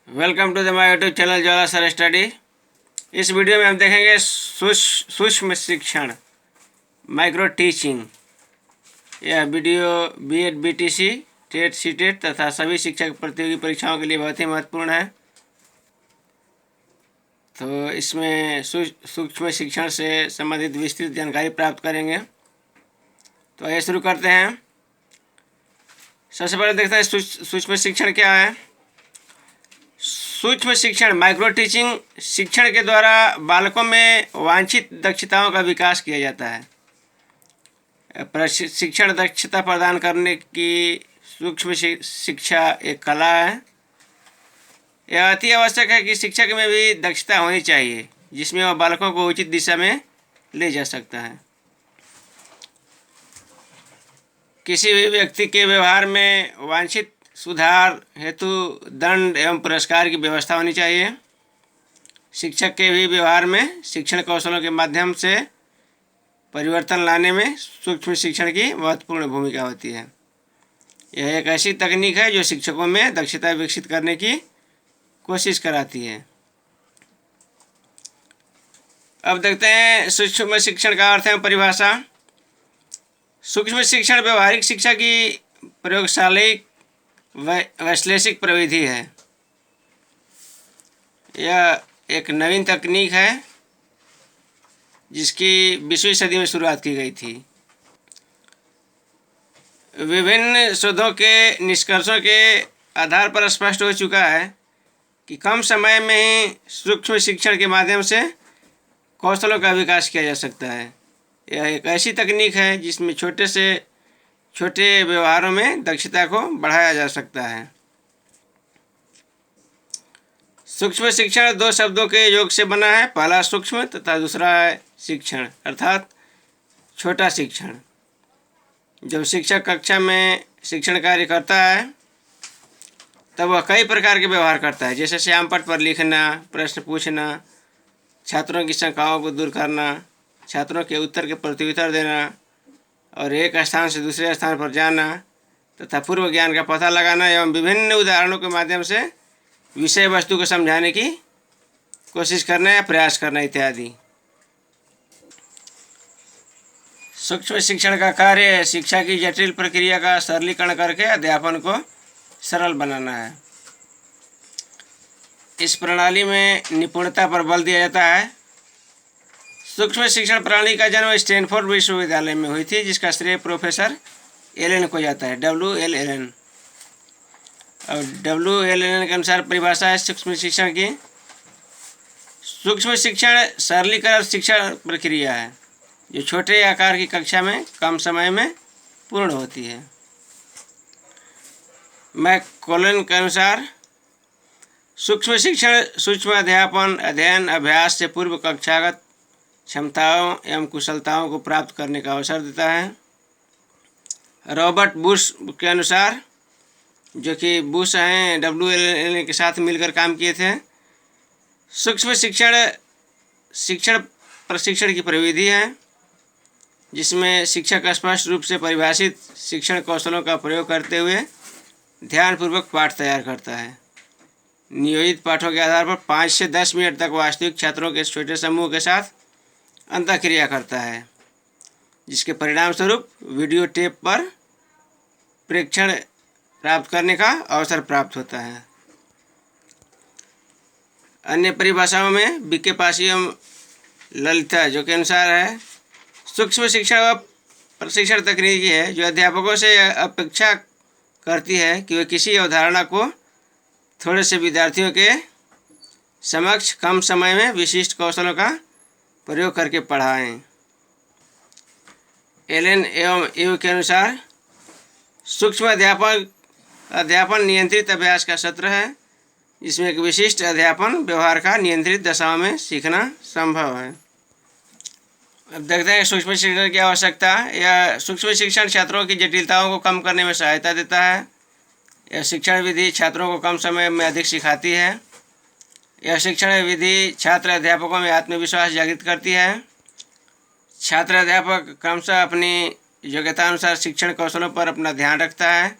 Welcome to the my YouTube channel Jwala sir study. इस video में हम देखेंगे सूक्ष्म शिक्षण माइक्रो टीचिंग। यह video BEd, BTC, TET, CTET तथा सभी शिक्षक प्रतियोगी परीक्षाओं के लिए बहुत ही महत्वपूर्ण है। तो इसमें सूक्ष्म शिक्षण से संबंधित विस्तृत जानकारी प्राप्त करेंगे। तो आइए शुरू करते हैं। सबसे पहले देखते हैं सूक्ष्म शिक्षण क्या है। सूक्ष्म शिक्षण माइक्रो टीचिंग शिक्षण के द्वारा बालकों में वांछित दक्षताओं का विकास किया जाता है। प्रशिक्षण दक्षता प्रदान करने की सूक्ष्म शिक्षा एक कला है। यह अति आवश्यक है कि शिक्षक में भी दक्षता होनी चाहिए जिसमें वह बालकों को उचित दिशा में ले जा सकता है। किसी भी व्यक्ति के व्यवहार में वांछित सुधार हेतु दंड एवं पुरस्कार की व्यवस्था होनी चाहिए। शिक्षक के भी व्यवहार में शिक्षण कौशलों के माध्यम से परिवर्तन लाने में सूक्ष्म शिक्षण की महत्वपूर्ण भूमिका होती है। यह एक ऐसी तकनीक है जो शिक्षकों में दक्षता विकसित करने की कोशिश कराती है। अब देखते हैं सूक्ष्म शिक्षण का अर्थ एवं परिभाषा। सूक्ष्म शिक्षण व्यवहारिक शिक्षा की प्रयोगशालिक वैश्लेषिक प्रविधि है। यह एक नवीन तकनीक है जिसकी 20वीं सदी में शुरुआत की गई थी। विभिन्न शोधों के निष्कर्षों के आधार पर स्पष्ट हो चुका है कि कम समय में ही सूक्ष्म शिक्षण के माध्यम से कौशलों का विकास किया जा सकता है। यह एक ऐसी तकनीक है जिसमें छोटे से छोटे व्यवहारों में दक्षता को बढ़ाया जा सकता है। सूक्ष्म शिक्षण दो शब्दों के योग से बना है। पहला सूक्ष्म तथा दूसरा है शिक्षण अर्थात छोटा शिक्षण। जब शिक्षक कक्षा में शिक्षण कार्य करता है तब वह कई प्रकार के व्यवहार करता है, जैसे श्यामपट्ट पर लिखना, प्रश्न पूछना, छात्रों की शंकाओं को दूर करना, छात्रों के उत्तर के प्रत्युत्तर देना और एक स्थान से दूसरे स्थान पर जाना तथा पूर्व ज्ञान का पता लगाना एवं विभिन्न उदाहरणों के माध्यम से विषय वस्तु को समझाने की कोशिश करना या प्रयास करना इत्यादि। सूक्ष्म शिक्षण का कार्य शिक्षा की जटिल प्रक्रिया का सरलीकरण करके अध्यापन को सरल बनाना है। इस प्रणाली में निपुणता पर बल दिया जाता है। सूक्ष्म शिक्षण प्रणाली का जन्म स्टैनफोर्ड विश्वविद्यालय में हुई थी, जिसका श्रेय प्रोफेसर एलन को जाता है, W.L. एलन। और W.L. एलन के अनुसार परिभाषा है सूक्ष्म शिक्षण की। सूक्ष्म शिक्षण सरलीकृत शिक्षण प्रक्रिया है जो छोटे आकार की कक्षा में कम समय में पूर्ण होती है। मैककोलन के अनुसार सूक्ष्म शिक्षण सूक्ष्म अध्यापन, अध्ययन, अभ्यास से पूर्व कक्षागत क्षमताओं एवं कुशलताओं को प्राप्त करने का अवसर देता है। रॉबर्ट बुश के अनुसार, जो कि बुश हैं W.L. के साथ मिलकर काम किए थे, सूक्ष्म शिक्षण प्रशिक्षण की प्रविधि है जिसमें शिक्षक स्पष्ट रूप से परिभाषित शिक्षण कौशलों का प्रयोग करते हुए ध्यानपूर्वक पाठ तैयार करता है। नियोजित पाठों के आधार पर 5 से 10 मिनट तक वास्तविक छात्रों के छोटे समूह के साथ अंतःक्रिया करता है, जिसके परिणाम स्वरूप वीडियो टेप पर प्रेक्षण प्राप्त करने का अवसर प्राप्त होता है। अन्य परिभाषाओं में बीके पासी एवं ललिता जो के अनुसार है, सूक्ष्म शिक्षण व प्रशिक्षण तकनीकी है जो अध्यापकों से अपेक्षा करती है कि वे किसी अवधारणा को थोड़े से विद्यार्थियों के समक्ष कम समय में विशिष्ट कौशलों का प्रयोग करके पढ़ाएं। एलन एवं यू के अनुसार सूक्ष्म अध्यापन नियंत्रित अभ्यास का सत्र है जिसमें एक विशिष्ट अध्यापन व्यवहार का नियंत्रित दशाओं में सीखना संभव है। अब देखते हैं सूक्ष्म शिक्षण की आवश्यकता। यह सूक्ष्म शिक्षण छात्रों की जटिलताओं को कम करने में सहायता देता है। यह शिक्षण विधि छात्रों को कम समय में अधिक सिखाती है। यह शिक्षण विधि छात्र अध्यापकों में आत्मविश्वास जागृत करती है। छात्र अध्यापक क्रमशः अपनी योग्यतानुसार शिक्षण कौशलों पर अपना ध्यान रखता है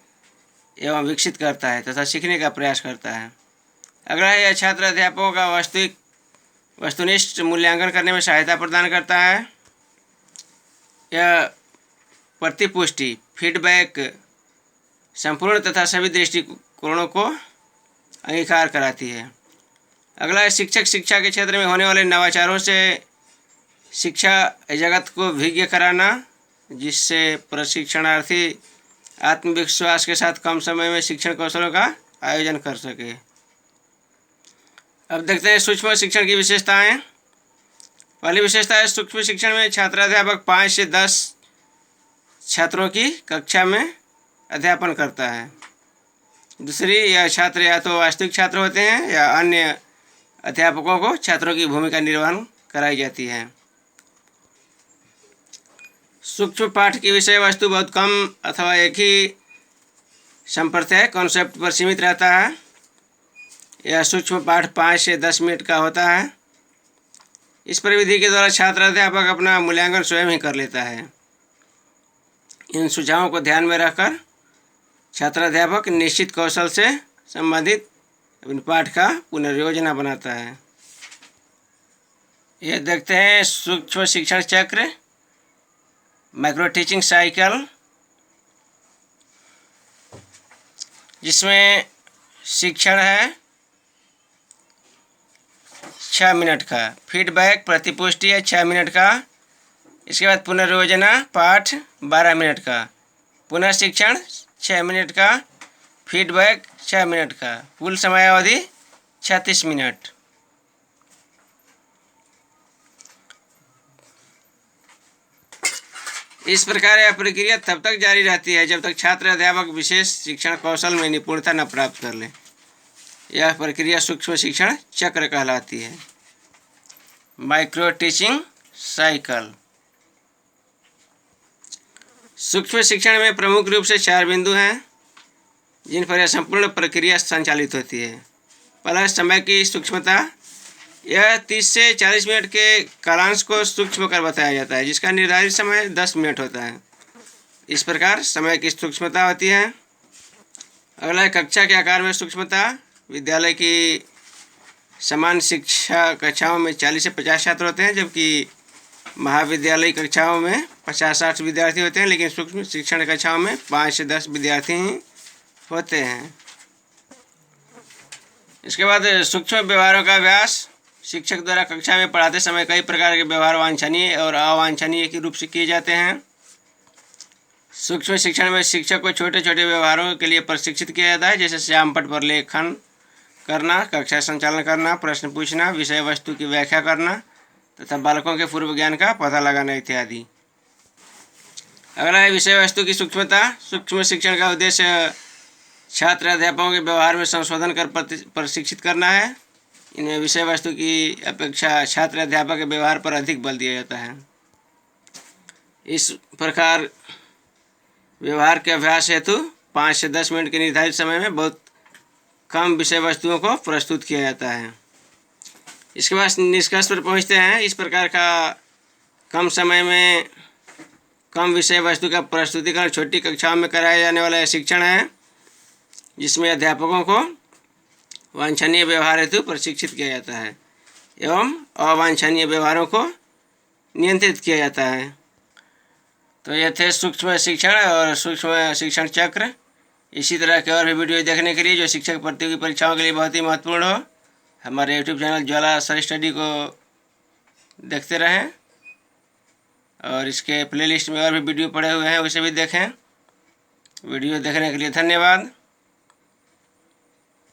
एवं विकसित करता है तथा सीखने का प्रयास करता है। अगला है, यह छात्र अध्यापकों का वस्तुनिष्ठ मूल्यांकन करने में सहायता प्रदान करता है। यह प्रतिपुष्टि फीडबैक संपूर्ण तथा सभी दृष्टिकोणों को अंगीकार कराती है। अगला है, शिक्षक शिक्षा के क्षेत्र में होने वाले नवाचारों से शिक्षा जगत को विज्ञ कराना, जिससे प्रशिक्षणार्थी आत्मविश्वास के साथ कम समय में शिक्षण कौशलों का आयोजन कर सके। अब देखते हैं सूक्ष्म शिक्षण की विशेषताएं। पहली विशेषता है, सूक्ष्म शिक्षण में छात्राध्यापक 5 से 10 छात्रों की कक्षा में अध्यापन करता है। दूसरी, यह छात्र या तो वास्तविक छात्र होते हैं या अन्य अध्यापकों को छात्रों की भूमिका निर्वहन कराई जाती है। सूक्ष्म पाठ की विषय वस्तु बहुत कम अथवा एक ही संप्रत्यय कॉन्सेप्ट पर सीमित रहता है। यह सूक्ष्म पाठ 5 से 10 मिनट का होता है। इस परिविधि के द्वारा छात्र अध्यापक अपना मूल्यांकन स्वयं ही कर लेता है। इन सुझावों को ध्यान में रखकर छात्र अध्यापक निश्चित कौशल से संबंधित अपने पाठ का पुनर्योजना बनाता है। ये देखते हैं सूक्ष्म शिक्षण चक्र, माइक्रो टीचिंग साइकिल, जिसमें शिक्षण है 6 मिनट का, फीडबैक प्रतिपुष्टि है 6 मिनट का, इसके बाद पुनर्योजना पाठ 12 मिनट का, पुनः शिक्षण 6 मिनट का, फीडबैक 6 मिनट का, कुल समयावधि 36 मिनट। इस प्रकार यह प्रक्रिया तब तक जारी रहती है जब तक छात्र अध्यापक विशेष शिक्षण कौशल में निपुणता न प्राप्त कर ले। यह प्रक्रिया सूक्ष्म शिक्षण चक्र कहलाती है, माइक्रो टीचिंग साइकिल। सूक्ष्म शिक्षण में प्रमुख रूप से 4 बिंदु हैं जिन पर यह संपूर्ण प्रक्रिया संचालित होती है। पहला, समय की सूक्ष्मता। यह 30 से 40 मिनट के कालांश को सूक्ष्म कर बताया जाता है, जिसका निर्धारित समय 10 मिनट होता है। इस प्रकार समय की सूक्ष्मता होती है। अगला है, कक्षा के आकार में सूक्ष्मता। विद्यालय की समान शिक्षा कक्षाओं में 40 से 50 छात्र होते हैं, जबकि महाविद्यालय कक्षाओं में 50-60 विद्यार्थी होते हैं, लेकिन सूक्ष्म शिक्षण कक्षाओं में 5 से 10 विद्यार्थी ही होते हैं। इसके बाद सूक्ष्म व्यवहारों का अभ्यास। शिक्षक द्वारा कक्षा में पढ़ाते समय कई प्रकार के व्यवहार वांछनीय और अवांछनीय के रूप से किए जाते हैं। सूक्ष्म शिक्षण में शिक्षक को छोटे छोटे व्यवहारों के लिए प्रशिक्षित किया जाता है, जैसे श्यामपट्ट पर लेखन करना, कक्षा संचालन करना, प्रश्न पूछना, विषय वस्तु की व्याख्या करना तथा बालकों के पूर्व ज्ञान का पता लगाना इत्यादि। अगला है, विषय वस्तु की सूक्ष्मता। सूक्ष्म शिक्षण का उद्देश्य छात्र अध्यापकों के व्यवहार में संशोधन कर प्रशिक्षित करना है। इनमें विषय वस्तु की अपेक्षा छात्र अध्यापक के व्यवहार पर अधिक बल दिया जाता है। इस प्रकार व्यवहार के अभ्यास हेतु 5 से 10 मिनट के निर्धारित समय में बहुत कम विषय वस्तुओं को प्रस्तुत किया जाता है। इसके बाद निष्कर्ष पर पहुंचते हैं। इस प्रकार का कम समय में कम विषय वस्तु का प्रस्तुतिकरण छोटी कक्षाओं में कराया जाने वाला शिक्षण है, जिसमें अध्यापकों को वांछनीय व्यवहार हेतु प्रशिक्षित किया जाता है एवं अवांछनीय व्यवहारों को नियंत्रित किया जाता है। तो ये थे सूक्ष्म शिक्षण और सूक्ष्म शिक्षण चक्र। इसी तरह के और भी वीडियो देखने के लिए जो शिक्षक प्रतियोगी परीक्षाओं के लिए बहुत ही महत्वपूर्ण हो, हमारे YouTube channel Jwala sir study को देखते रहें और इसके प्लेलिस्ट में और भी वीडियो पड़े हुए हैं, उसे भी देखें। वीडियो देखने के लिए धन्यवाद।